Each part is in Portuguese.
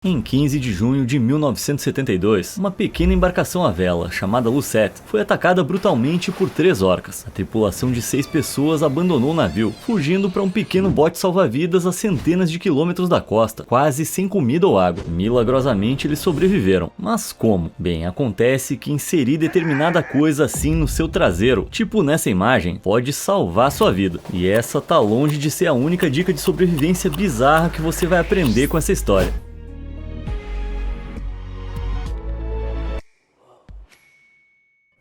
Em 15 de junho de 1972, uma pequena embarcação à vela, chamada Lucette, foi atacada brutalmente por 3 orcas. A tripulação de 6 pessoas abandonou o navio, fugindo para um pequeno bote salva-vidas a centenas de quilômetros da costa, quase sem comida ou água. Milagrosamente eles sobreviveram. Mas como? Bem, acontece que inserir determinada coisa assim no seu traseiro, tipo nessa imagem, pode salvar sua vida. E essa tá longe de ser a única dica de sobrevivência bizarra que você vai aprender com essa história.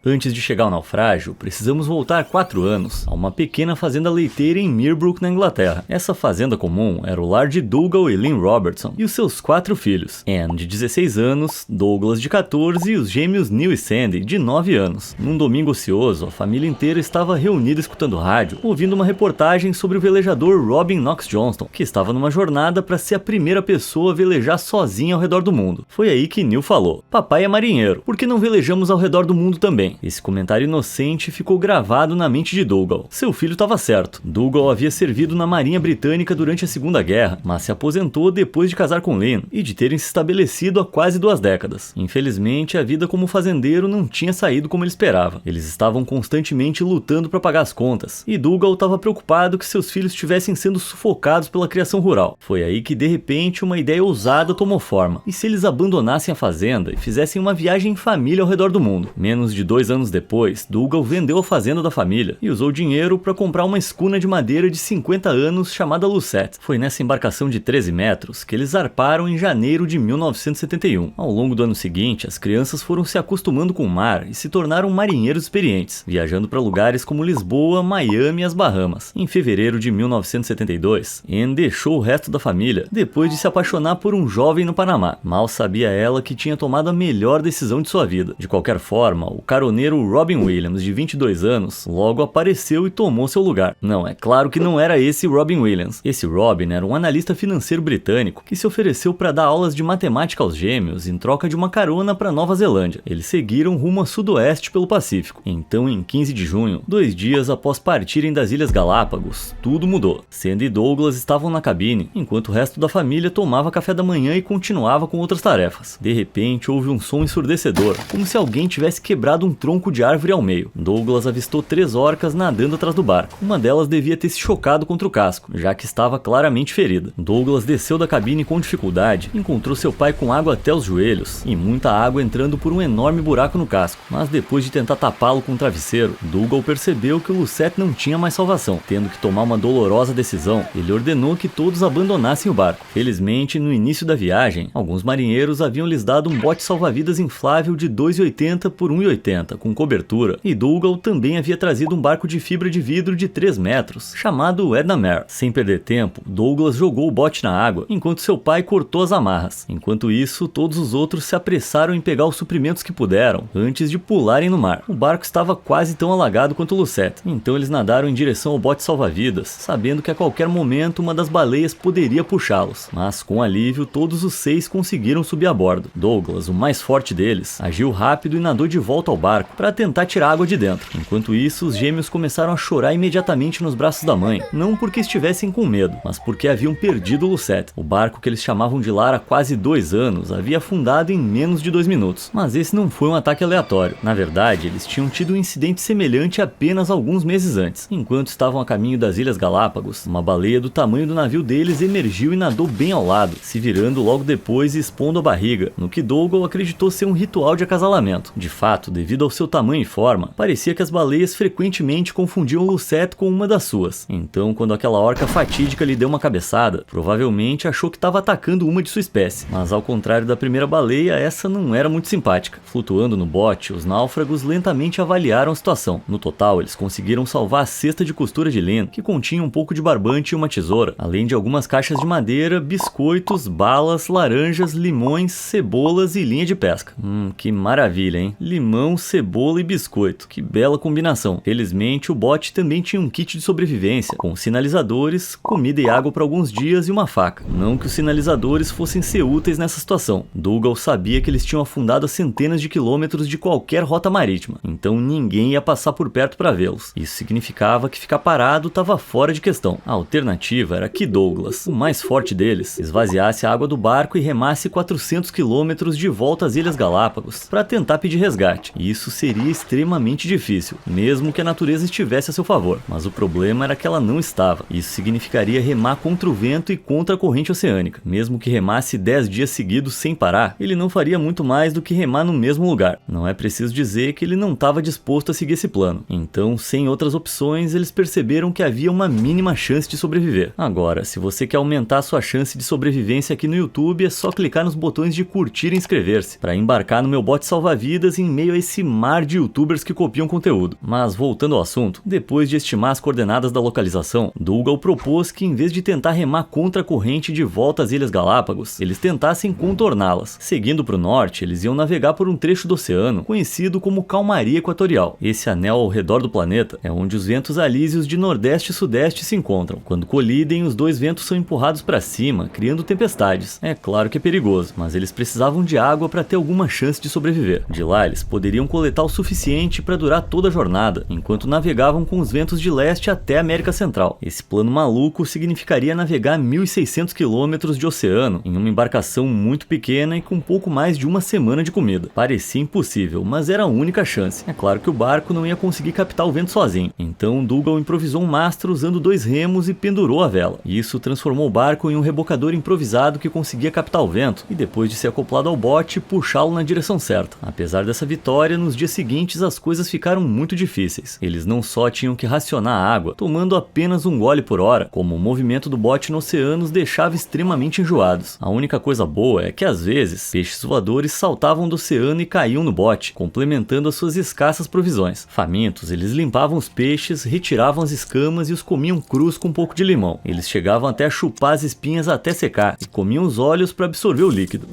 Antes de chegar ao naufrágio, precisamos voltar 4 anos a uma pequena fazenda leiteira em Meerbrook, na Inglaterra. Essa fazenda comum era o lar de Dougal e Lynn Robertson e os seus 4 filhos, Anne, de 16 anos, Douglas, de 14 e os gêmeos Neil e Sandy, de 9 anos. Num domingo ocioso, a família inteira estava reunida escutando rádio, ouvindo uma reportagem sobre o velejador Robin Knox Johnston, que estava numa jornada para ser a primeira pessoa a velejar sozinha ao redor do mundo. Foi aí que Neil falou: "Papai é marinheiro, por que não velejamos ao redor do mundo também?" Esse comentário inocente ficou gravado na mente de Dougal. Seu filho estava certo. Dougal havia servido na Marinha Britânica durante a Segunda Guerra, mas se aposentou depois de casar com Lynn e de terem se estabelecido há quase 2 décadas. Infelizmente, a vida como fazendeiro não tinha saído como ele esperava. Eles estavam constantemente lutando para pagar as contas, e Dougal estava preocupado que seus filhos estivessem sendo sufocados pela criação rural. Foi aí que, de repente, uma ideia ousada tomou forma. E se eles abandonassem a fazenda e fizessem uma viagem em família ao redor do mundo? Menos de 2 anos depois, Dougal vendeu a fazenda da família e usou dinheiro para comprar uma escuna de madeira de 50 anos chamada Lucette. Foi nessa embarcação de 13 metros que eles zarparam em janeiro de 1971. Ao longo do ano seguinte, as crianças foram se acostumando com o mar e se tornaram marinheiros experientes, viajando para lugares como Lisboa, Miami e as Bahamas. Em fevereiro de 1972, Anne deixou o resto da família depois de se apaixonar por um jovem no Panamá. Mal sabia ela que tinha tomado a melhor decisão de sua vida. De qualquer forma, o caroneiro Robin Williams, de 22 anos, logo apareceu e tomou seu lugar. Não, é claro que não era esse Robin Williams. Esse Robin era um analista financeiro britânico que se ofereceu para dar aulas de matemática aos gêmeos em troca de uma carona para Nova Zelândia. Eles seguiram rumo a sudoeste pelo Pacífico. Então, em 15 de junho, 2 dias após partirem das Ilhas Galápagos, tudo mudou. Sandy e Douglas estavam na cabine, enquanto o resto da família tomava café da manhã e continuava com outras tarefas. De repente, houve um som ensurdecedor, como se alguém tivesse quebrado um tronco de árvore ao meio. Douglas avistou 3 orcas nadando atrás do barco. Uma delas devia ter se chocado contra o casco, já que estava claramente ferida. Douglas desceu da cabine com dificuldade, encontrou seu pai com água até os joelhos e muita água entrando por um enorme buraco no casco. Mas depois de tentar tapá-lo com um travesseiro, Dougal percebeu que o Lucette não tinha mais salvação. Tendo que tomar uma dolorosa decisão, ele ordenou que todos abandonassem o barco. Felizmente, no início da viagem, alguns marinheiros haviam lhes dado um bote salva-vidas inflável de 2,80 por 1,80, com cobertura, e Dougal também havia trazido um barco de fibra de vidro de 3 metros, chamado Edna Mare. Sem perder tempo, Douglas jogou o bote na água, enquanto seu pai cortou as amarras. Enquanto isso, todos os outros se apressaram em pegar os suprimentos que puderam, antes de pularem no mar. O barco estava quase tão alagado quanto o Lucette, então eles nadaram em direção ao bote salva-vidas, sabendo que a qualquer momento uma das baleias poderia puxá-los. Mas com alívio, todos os 6 conseguiram subir a bordo. Douglas, o mais forte deles, agiu rápido e nadou de volta ao barco para tentar tirar água de dentro. Enquanto isso, os gêmeos começaram a chorar imediatamente nos braços da mãe, não porque estivessem com medo, mas porque haviam perdido o Lucette. O barco que eles chamavam de lar há quase 2 anos havia afundado em menos de 2 minutos. Mas esse não foi um ataque aleatório. Na verdade, eles tinham tido um incidente semelhante apenas alguns meses antes. Enquanto estavam a caminho das Ilhas Galápagos, uma baleia do tamanho do navio deles emergiu e nadou bem ao lado, se virando logo depois e expondo a barriga, no que Dougal acreditou ser um ritual de acasalamento. De fato, devido ao seu tamanho e forma, parecia que as baleias frequentemente confundiam o Lucette com uma das suas. Então, quando aquela orca fatídica lhe deu uma cabeçada, provavelmente achou que estava atacando uma de sua espécie. Mas ao contrário da primeira baleia, essa não era muito simpática. Flutuando no bote, os náufragos lentamente avaliaram a situação. No total, eles conseguiram salvar a cesta de costura de Lynn, que continha um pouco de barbante e uma tesoura, além de algumas caixas de madeira, biscoitos, balas, laranjas, limões, cebolas e linha de pesca. Que maravilha, hein? Limão, cebola cebola e biscoito. Que bela combinação. Felizmente, o bote também tinha um kit de sobrevivência, com sinalizadores, comida e água por alguns dias e uma faca. Não que os sinalizadores fossem ser úteis nessa situação. Dougal sabia que eles tinham afundado a centenas de quilômetros de qualquer rota marítima, então ninguém ia passar por perto para vê-los. Isso significava que ficar parado estava fora de questão. A alternativa era que Douglas, o mais forte deles, esvaziasse a água do barco e remasse 400 quilômetros de volta às Ilhas Galápagos para tentar pedir resgate. Isso seria extremamente difícil, mesmo que a natureza estivesse a seu favor. Mas o problema era que ela não estava. Isso significaria remar contra o vento e contra a corrente oceânica. Mesmo que remasse 10 dias seguidos sem parar, ele não faria muito mais do que remar no mesmo lugar. Não é preciso dizer que ele não estava disposto a seguir esse plano. Então, sem outras opções, eles perceberam que havia uma mínima chance de sobreviver. Agora, se você quer aumentar sua chance de sobrevivência aqui no YouTube, é só clicar nos botões de curtir e inscrever-se, para embarcar no meu bote salva-vidas em meio a esse mar de youtubers que copiam conteúdo. Mas voltando ao assunto, depois de estimar as coordenadas da localização, Dougal propôs que em vez de tentar remar contra a corrente de volta às Ilhas Galápagos, eles tentassem contorná-las. Seguindo para o norte, eles iam navegar por um trecho do oceano conhecido como Calmaria Equatorial. Esse anel ao redor do planeta é onde os ventos alísios de nordeste e sudeste se encontram. Quando colidem, os dois ventos são empurrados para cima, criando tempestades. É claro que é perigoso, mas eles precisavam de água para ter alguma chance de sobreviver. De lá, eles poderiam coletar o suficiente para durar toda a jornada, enquanto navegavam com os ventos de leste até a América Central. Esse plano maluco significaria navegar 1.600 quilômetros de oceano em uma embarcação muito pequena e com pouco mais de uma semana de comida. Parecia impossível, mas era a única chance. É claro que o barco não ia conseguir captar o vento sozinho, então Dougal improvisou um mastro usando 2 remos e pendurou a vela. Isso transformou o barco em um rebocador improvisado que conseguia captar o vento e, depois de ser acoplado ao bote, puxá-lo na direção certa. Apesar dessa vitória, nos dias seguintes as coisas ficaram muito difíceis. Eles não só tinham que racionar a água, tomando apenas um gole por hora, como o movimento do bote no oceano os deixava extremamente enjoados. A única coisa boa é que às vezes, peixes voadores saltavam do oceano e caíam no bote, complementando as suas escassas provisões. Famintos, eles limpavam os peixes, retiravam as escamas e os comiam crus com um pouco de limão. Eles chegavam até a chupar as espinhas até secar e comiam os olhos para absorver o líquido.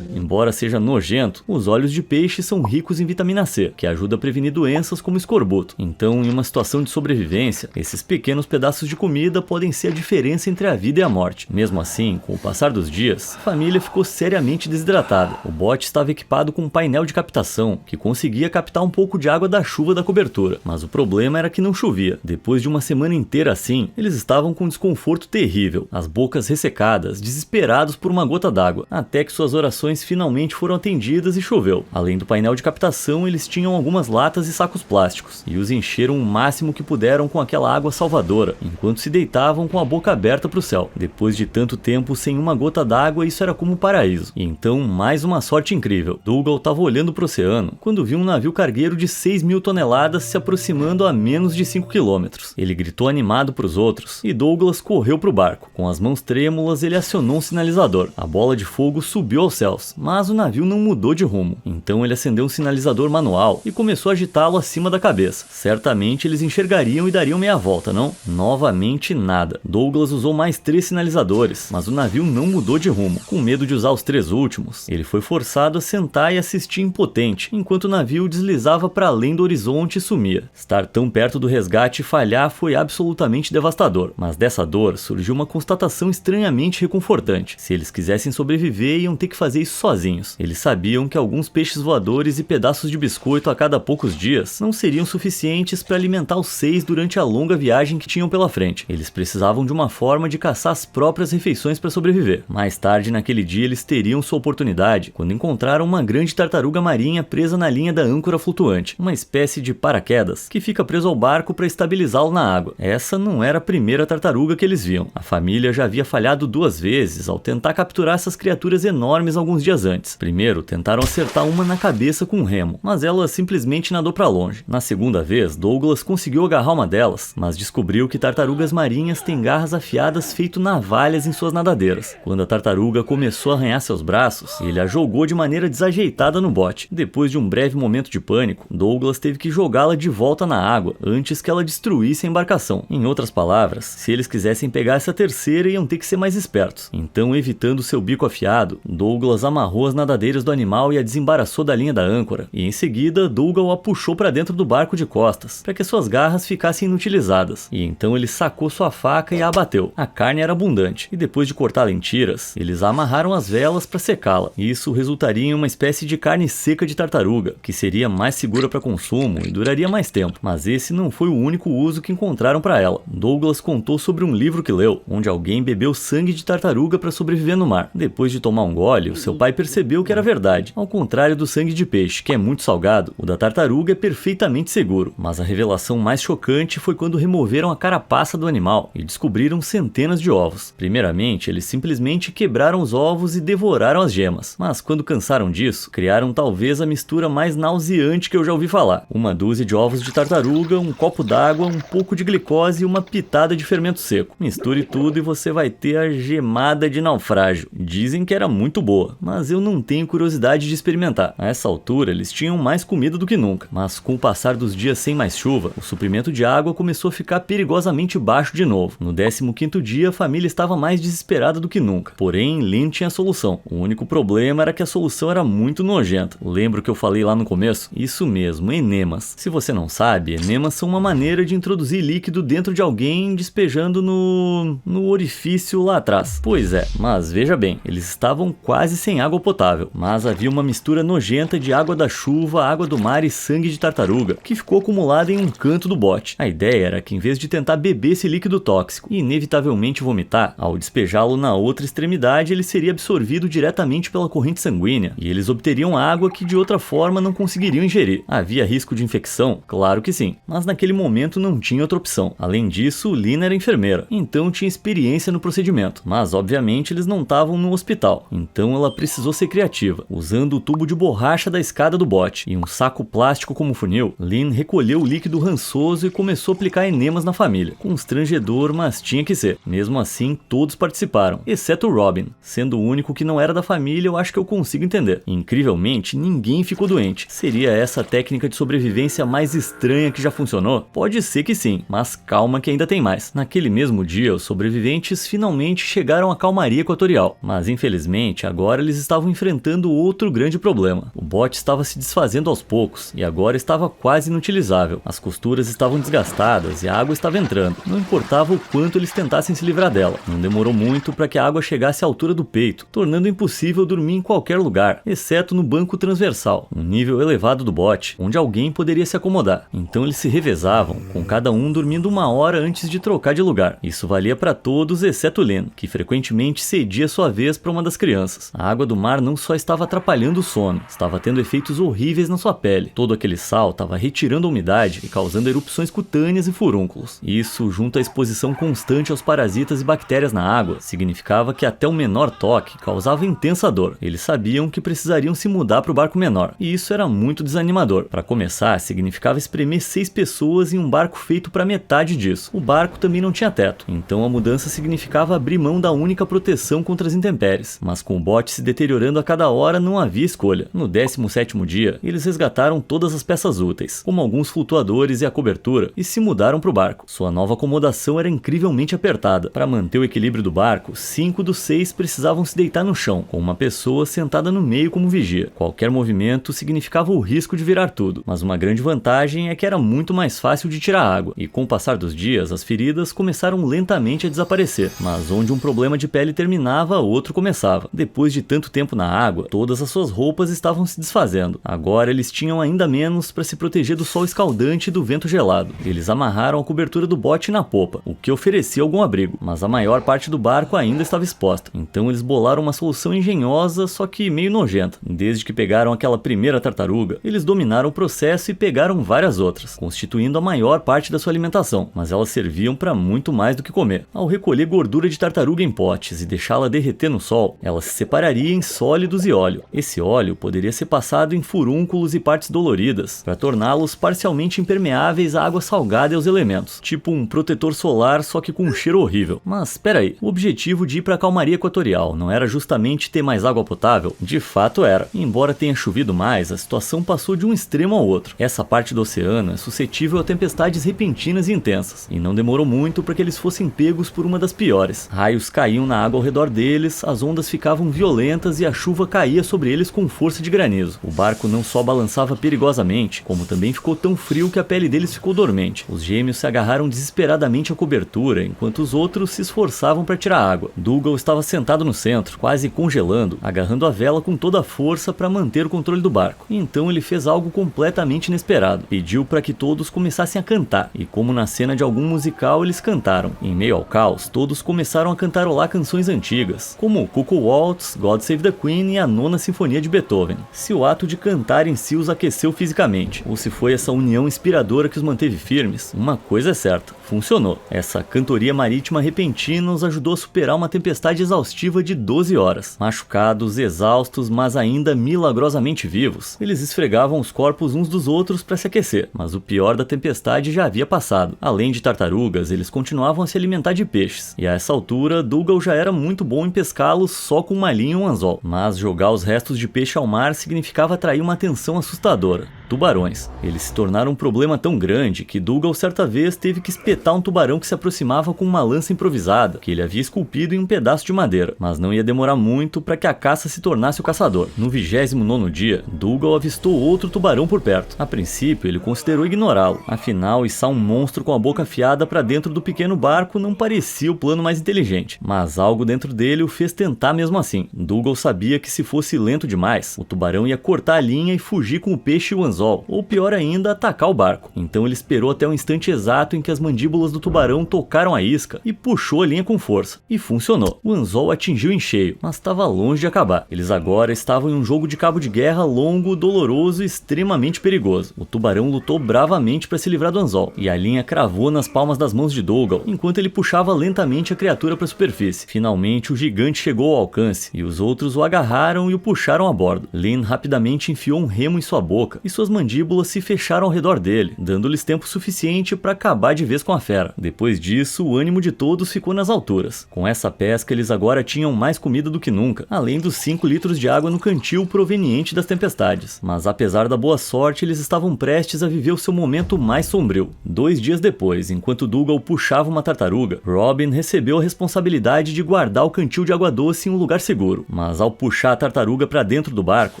Embora seja nojento, os olhos de peixe são ricos em vitamina C, que ajuda a prevenir doenças como escorbuto. Então, em uma situação de sobrevivência, esses pequenos pedaços de comida podem ser a diferença entre a vida e a morte. Mesmo assim, com o passar dos dias, a família ficou seriamente desidratada. O bote estava equipado com um painel de captação, que conseguia captar um pouco de água da chuva da cobertura. Mas o problema era que não chovia. Depois de uma semana inteira assim, eles estavam com um desconforto terrível, as bocas ressecadas, desesperados por uma gota d'água, até que suas orações finalmente foram atendidas e choveu. Além do painel de captação, eles tinham algumas latas e sacos plásticos, e os encheram o máximo que puderam com aquela água salvadora, enquanto se deitavam com a boca aberta para o céu. Depois de tanto tempo sem uma gota d'água, isso era como um paraíso. E então, mais uma sorte incrível. Dougal estava olhando para o oceano, quando viu um navio cargueiro de 6.000 toneladas se aproximando a menos de 5 quilômetros. Ele gritou animado para os outros, e Douglas correu para o barco. Com as mãos trêmulas, ele acionou um sinalizador. A bola de fogo subiu aos céus, mas o navio não mudou de rumo. Então ele acendeu um sinalizador manual e começou a agitá-lo acima da cabeça. Certamente eles enxergariam e dariam meia volta, não? Novamente nada. Douglas usou mais 3 sinalizadores, mas o navio não mudou de rumo. Com medo de usar os 3 últimos, ele foi forçado a sentar e assistir impotente, enquanto o navio deslizava para além do horizonte e sumia. Estar tão perto do resgate e falhar foi absolutamente devastador, mas dessa dor surgiu uma constatação estranhamente reconfortante. Se eles quisessem sobreviver, iam ter que fazer isso sozinhos. Eles sabiam que alguns peixes voadores e pedaços de biscoito a cada poucos dias não seriam suficientes para alimentar os 6 durante a longa viagem que tinham pela frente. Eles precisavam de uma forma de caçar as próprias refeições para sobreviver. Mais tarde naquele dia eles teriam sua oportunidade quando encontraram uma grande tartaruga marinha presa na linha da âncora flutuante, uma espécie de paraquedas que fica preso ao barco para estabilizá-lo na água. Essa não era a primeira tartaruga que eles viam. A família já havia falhado 2 vezes ao tentar capturar essas criaturas enormes alguns dias antes. Primeiro, tentaram acertar uma na cabeça com um remo, mas ela simplesmente nadou para longe. Na segunda vez, Douglas conseguiu agarrar uma delas, mas descobriu que tartarugas marinhas têm garras afiadas feito navalhas em suas nadadeiras. Quando a tartaruga começou a arranhar seus braços, ele a jogou de maneira desajeitada no bote. Depois de um breve momento de pânico, Douglas teve que jogá-la de volta na água antes que ela destruísse a embarcação. Em outras palavras, se eles quisessem pegar essa terceira, iam ter que ser mais espertos. Então, evitando seu bico afiado, Douglas amarrou desamarrou as nadadeiras do animal e a desembaraçou da linha da âncora, e em seguida Dougal a puxou para dentro do barco de costas, para que suas garras ficassem inutilizadas, e então ele sacou sua faca e a abateu. A carne era abundante, e depois de cortá-la em tiras, eles a amarraram às velas para secá-la. Isso resultaria em uma espécie de carne seca de tartaruga, que seria mais segura para consumo e duraria mais tempo, mas esse não foi o único uso que encontraram para ela. Douglas contou sobre um livro que leu, onde alguém bebeu sangue de tartaruga para sobreviver no mar. Depois de tomar um gole, o seu pai percebeu que era verdade. Ao contrário do sangue de peixe, que é muito salgado, o da tartaruga é perfeitamente seguro. Mas a revelação mais chocante foi quando removeram a carapaça do animal e descobriram centenas de ovos. Primeiramente, eles simplesmente quebraram os ovos e devoraram as gemas. Mas quando cansaram disso, criaram talvez a mistura mais nauseante que eu já ouvi falar. Uma dúzia de ovos de tartaruga, um copo d'água, um pouco de glicose e uma pitada de fermento seco. Misture tudo e você vai ter a gemada de naufrágio. Dizem que era muito boa, mas eu não tenho curiosidade de experimentar. A essa altura, eles tinham mais comida do que nunca, mas com o passar dos dias sem mais chuva, o suprimento de água começou a ficar perigosamente baixo de novo. No 15º dia, a família estava mais desesperada do que nunca. Porém, Lynn tinha a solução. O único problema era que a solução era muito nojenta. Lembra que eu falei lá no começo? Isso mesmo, enemas. Se você não sabe, enemas são uma maneira de introduzir líquido dentro de alguém despejando no orifício lá atrás. Pois é, mas veja bem, eles estavam quase sem água potável, mas havia uma mistura nojenta de água da chuva, água do mar e sangue de tartaruga, que ficou acumulada em um canto do bote. A ideia era que em vez de tentar beber esse líquido tóxico e inevitavelmente vomitar, ao despejá-lo na outra extremidade, ele seria absorvido diretamente pela corrente sanguínea, e eles obteriam água que de outra forma não conseguiriam ingerir. Havia risco de infecção? Claro que sim, mas naquele momento não tinha outra opção. Além disso, Lynn era enfermeira, então tinha experiência no procedimento, mas obviamente eles não estavam no hospital, então ela precisou ser criativa. Usando o tubo de borracha da escada do bote e um saco plástico como funil, Lynn recolheu o líquido rançoso e começou a aplicar enemas na família. Constrangedor, mas tinha que ser. Mesmo assim, todos participaram, exceto Robin. Sendo o único que não era da família, eu acho que eu consigo entender. Incrivelmente, ninguém ficou doente. Seria essa a técnica de sobrevivência mais estranha que já funcionou? Pode ser que sim, mas calma que ainda tem mais. Naquele mesmo dia, os sobreviventes finalmente chegaram à calmaria equatorial, mas infelizmente agora eles estavam enfrentando outro grande problema. O bote estava se desfazendo aos poucos e agora estava quase inutilizável. As costuras estavam desgastadas e a água estava entrando. Não importava o quanto eles tentassem se livrar dela. Não demorou muito para que a água chegasse à altura do peito, tornando impossível dormir em qualquer lugar, exceto no banco transversal, um nível elevado do bote, onde alguém poderia se acomodar. Então eles se revezavam, com cada um dormindo 1 hora antes de trocar de lugar. Isso valia para todos, exceto Lynn, que frequentemente cedia sua vez para uma das crianças. A água do mar não só estava atrapalhando o sono, estava tendo efeitos horríveis na sua pele. Todo aquele sal estava retirando a umidade e causando erupções cutâneas e furúnculos. Isso, junto à exposição constante aos parasitas e bactérias na água, significava que até o menor toque causava intensa dor. Eles sabiam que precisariam se mudar para o barco menor, e isso era muito desanimador. Para começar, significava espremer 6 pessoas em um barco feito para metade disso. O barco também não tinha teto, então a mudança significava abrir mão da única proteção contra as intempéries. Mas com o bote se deteriorando a cada hora, não havia escolha. No 17º dia, eles resgataram todas as peças úteis, como alguns flutuadores e a cobertura, e se mudaram para o barco. Sua nova acomodação era incrivelmente apertada. Para manter o equilíbrio do barco, 5 dos 6 precisavam se deitar no chão, com uma pessoa sentada no meio como vigia. Qualquer movimento significava o risco de virar tudo, mas uma grande vantagem é que era muito mais fácil de tirar água, e com o passar dos dias, as feridas começaram lentamente a desaparecer, mas onde um problema de pele terminava, outro começava. Depois de tanto tempo na água, todas as suas roupas estavam se desfazendo. Agora eles tinham ainda menos para se proteger do sol escaldante e do vento gelado. Eles amarraram a cobertura do bote na popa, o que oferecia algum abrigo, mas a maior parte do barco ainda estava exposta. Então eles bolaram uma solução engenhosa, só que meio nojenta. Desde que pegaram aquela primeira tartaruga, eles dominaram o processo e pegaram várias outras, constituindo a maior parte da sua alimentação, mas elas serviam para muito mais do que comer. Ao recolher gordura de tartaruga em potes e deixá-la derreter no sol, ela se separaria em sólidos e óleo. Esse óleo poderia ser passado em furúnculos e partes doloridas, para torná-los parcialmente impermeáveis à água salgada e aos elementos, tipo um protetor solar, só que com um cheiro horrível. Mas espera aí, o objetivo de ir para a calmaria equatorial não era justamente ter mais água potável? De fato era. Embora tenha chovido mais, a situação passou de um extremo ao outro. Essa parte do oceano é suscetível a tempestades repentinas e intensas, e não demorou muito para que eles fossem pegos por uma das piores. Raios caíam na água ao redor deles, as ondas ficavam violentas tormentas e a chuva caía sobre eles com força de granizo. O barco não só balançava perigosamente, como também ficou tão frio que a pele deles ficou dormente. Os gêmeos se agarraram desesperadamente à cobertura, enquanto os outros se esforçavam para tirar água. Dougal estava sentado no centro, quase congelando, agarrando a vela com toda a força para manter o controle do barco. Então ele fez algo completamente inesperado. Pediu para que todos começassem a cantar, e como na cena de algum musical, eles cantaram. Em meio ao caos, todos começaram a cantarolar canções antigas, como Cuckoo Waltz, God Save the Queen e a Nona Sinfonia de Beethoven. Se o ato de cantar em si os aqueceu fisicamente, ou se foi essa união inspiradora que os manteve firmes, uma coisa é certa, funcionou. Essa cantoria marítima repentina os ajudou a superar uma tempestade exaustiva de 12 horas. Machucados, exaustos, mas ainda milagrosamente vivos, eles esfregavam os corpos uns dos outros para se aquecer, mas o pior da tempestade já havia passado. Além de tartarugas, eles continuavam a se alimentar de peixes, e a essa altura, Dougal já era muito bom em pescá-los só com uma linha e um anzol, mas jogar os restos de peixe ao mar significava atrair uma atenção assustadora. Tubarões. Eles se tornaram um problema tão grande que Dougal certa vez teve que espetar um tubarão que se aproximava com uma lança improvisada, que ele havia esculpido em um pedaço de madeira, mas não ia demorar muito para que a caça se tornasse o caçador. No 29º dia, Dougal avistou outro tubarão por perto. A princípio, ele considerou ignorá-lo, afinal, içar um monstro com a boca afiada para dentro do pequeno barco não parecia o plano mais inteligente, mas algo dentro dele o fez tentar mesmo assim. Dougal sabia que se fosse lento demais, o tubarão ia cortar a linha e fugir com o peixe e o anzol, ou pior ainda, atacar o barco. Então ele esperou até o instante exato em que as mandíbulas do tubarão tocaram a isca e puxou a linha com força. E funcionou. O anzol atingiu em cheio, mas estava longe de acabar. Eles agora estavam em um jogo de cabo de guerra longo, doloroso e extremamente perigoso. O tubarão lutou bravamente para se livrar do anzol, e a linha cravou nas palmas das mãos de Dougal, enquanto ele puxava lentamente a criatura para a superfície. Finalmente o gigante chegou ao alcance, e os outros o agarraram e o puxaram a bordo. Lynn rapidamente enfiou um remo em sua boca, e suas mandíbulas se fecharam ao redor dele, dando-lhes tempo suficiente para acabar de vez com a fera. Depois disso, o ânimo de todos ficou nas alturas. Com essa pesca, eles agora tinham mais comida do que nunca, além dos 5 litros de água no cantil proveniente das tempestades. Mas apesar da boa sorte, eles estavam prestes a viver o seu momento mais sombrio. 2 dias depois, enquanto Dougal puxava uma tartaruga, Robin recebeu a responsabilidade de guardar o cantil de água doce em um lugar seguro. Mas ao puxar a tartaruga para dentro do barco,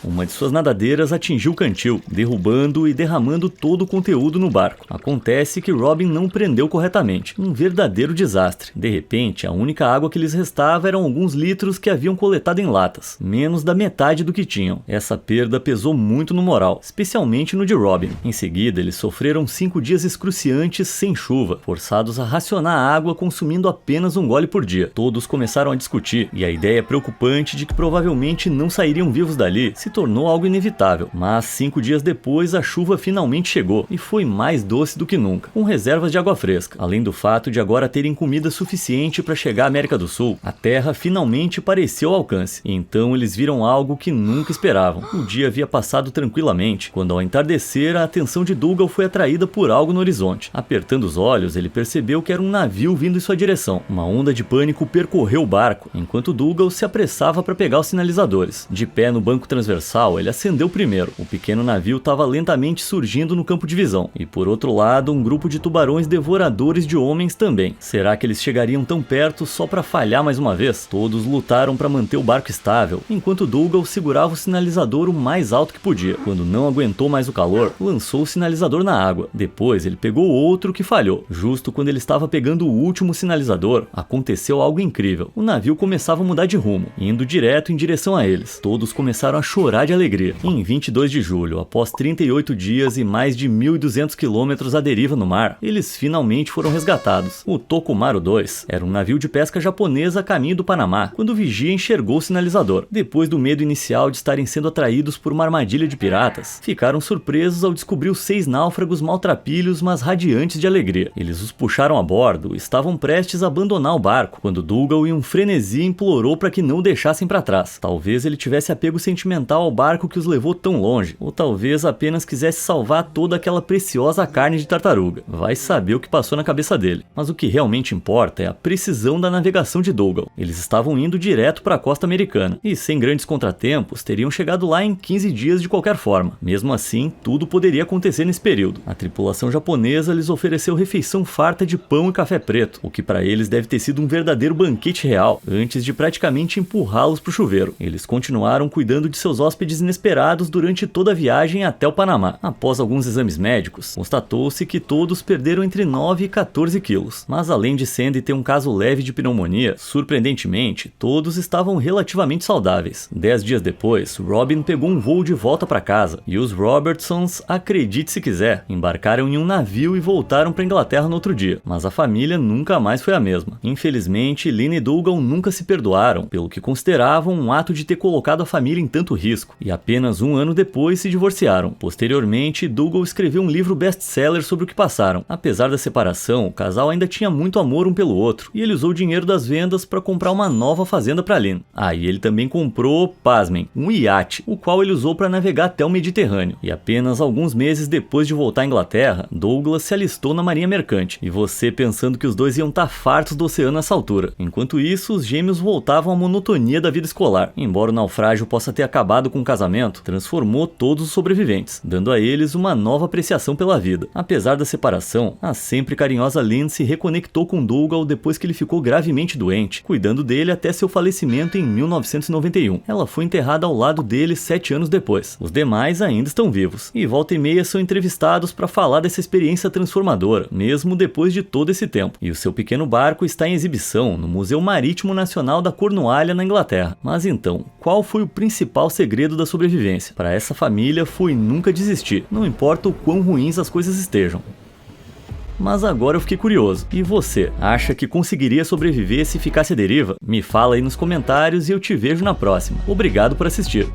uma de suas nadadeiras atingiu o cantil, derrubando e derramando todo o conteúdo no barco. Acontece que Robin não prendeu corretamente. Um verdadeiro desastre. De repente, a única água que lhes restava eram alguns litros que haviam coletado em latas, menos da metade do que tinham. Essa perda pesou muito no moral, especialmente no de Robin. Em seguida, eles sofreram 5 dias excruciantes sem chuva, forçados a racionar a água consumindo apenas um gole por dia. Todos começaram a discutir, e a ideia preocupante de que provavelmente não sairiam vivos dali se tornou algo inevitável. Mas 5 dias depois, a chuva finalmente chegou, e foi mais doce do que nunca, com reservas de água fresca. Além do fato de agora terem comida suficiente para chegar à América do Sul, a terra finalmente pareceu ao alcance, e então eles viram algo que nunca esperavam. O dia havia passado tranquilamente, quando ao entardecer, a atenção de Dougal foi atraída por algo no horizonte. Apertando os olhos, ele percebeu que era um navio vindo em sua direção. Uma onda de pânico percorreu o barco, enquanto Dougal se apressava para pegar os sinalizadores. De pé no banco transversal, ele acendeu primeiro. O pequeno navio estava lentamente surgindo no campo de visão, e por outro lado, um grupo de tubarões devoradores de homens também. Será que eles chegariam tão perto só para falhar mais uma vez? Todos lutaram para manter o barco estável, enquanto Dougal segurava o sinalizador o mais alto que podia. Quando não aguentou mais o calor, lançou o sinalizador na água. Depois ele pegou outro que falhou. Justo quando ele estava pegando o último sinalizador, aconteceu algo incrível. O navio começava a mudar de rumo, indo direto em direção a eles. Todos começaram a chorar de alegria. Em 22 de julho, após 38 dias e mais de 1.200 quilômetros à deriva no mar, eles finalmente foram resgatados. O Tokumaru II era um navio de pesca japonesa a caminho do Panamá, quando o vigia enxergou o sinalizador. Depois do medo inicial de estarem sendo atraídos por uma armadilha de piratas, ficaram surpresos ao descobrir os 6 náufragos maltrapilhos, mas radiantes de alegria. Eles os puxaram a bordo e estavam prestes a abandonar o barco, quando Dougal, em um frenesi, implorou para que não o deixassem para trás. Talvez ele tivesse apego sentimental ao barco que os levou tão longe, ou talvez apenas quisesse salvar toda aquela preciosa carne de tartaruga. Vai saber o que passou na cabeça dele. Mas o que realmente importa é a precisão da navegação de Dougal. Eles estavam indo direto para a costa americana, e sem grandes contratempos, teriam chegado lá em 15 dias de qualquer forma. Mesmo assim, tudo poderia acontecer nesse período. A tripulação japonesa lhes ofereceu refeição farta de pão e café preto, o que para eles deve ter sido um verdadeiro banquete real, antes de praticamente empurrá-los para o chuveiro. Eles continuaram cuidando de seus hóspedes inesperados durante toda a viagem até o Panamá. Após alguns exames médicos, constatou-se que todos perderam entre 9 e 14 quilos. Mas além de Sandy ter um caso leve de pneumonia, surpreendentemente, todos estavam relativamente saudáveis. 10 dias depois, Robin pegou um voo de volta para casa, e os Robertsons, acredite se quiser, embarcaram em um navio e voltaram para Inglaterra no outro dia. Mas a família nunca mais foi a mesma. Infelizmente, Lynn e Dougal nunca se perdoaram, pelo que consideravam um ato de ter colocado a família em tanto risco, e apenas um ano depois se divorciaram. Posteriormente, Dougal escreveu um livro best-seller sobre o que passaram. Apesar da separação, o casal ainda tinha muito amor um pelo outro, e ele usou o dinheiro das vendas para comprar uma nova fazenda para Lynn. E ele também comprou, pasmem, um iate, o qual ele usou para navegar até o Mediterrâneo. E apenas alguns meses depois de voltar à Inglaterra, Douglas se alistou na marinha mercante, e você pensando que os dois iam estar fartos do oceano nessa altura. Enquanto isso, os gêmeos voltavam à monotonia da vida escolar. Embora o naufrágio possa ter acabado com o casamento, transformou todos os sobreviventes, dando a eles uma nova apreciação pela vida. Apesar da separação, a sempre carinhosa Lynn se reconectou com Dougal depois que ele ficou gravemente doente, cuidando dele até seu falecimento em 1991. Ela foi enterrada ao lado dele 7 anos depois. Os demais ainda estão vivos, e volta e meia são entrevistados para falar dessa experiência transformadora, mesmo depois de todo esse tempo. E o seu pequeno barco está em exibição no Museu Marítimo Nacional da Cornualha, na Inglaterra. Mas então, qual foi o principal segredo da sobrevivência? Para essa família foi nunca desistir, não importa o quão ruins as coisas estejam. Mas agora eu fiquei curioso. E você, acha que conseguiria sobreviver se ficasse à deriva? Me fala aí nos comentários e eu te vejo na próxima. Obrigado por assistir.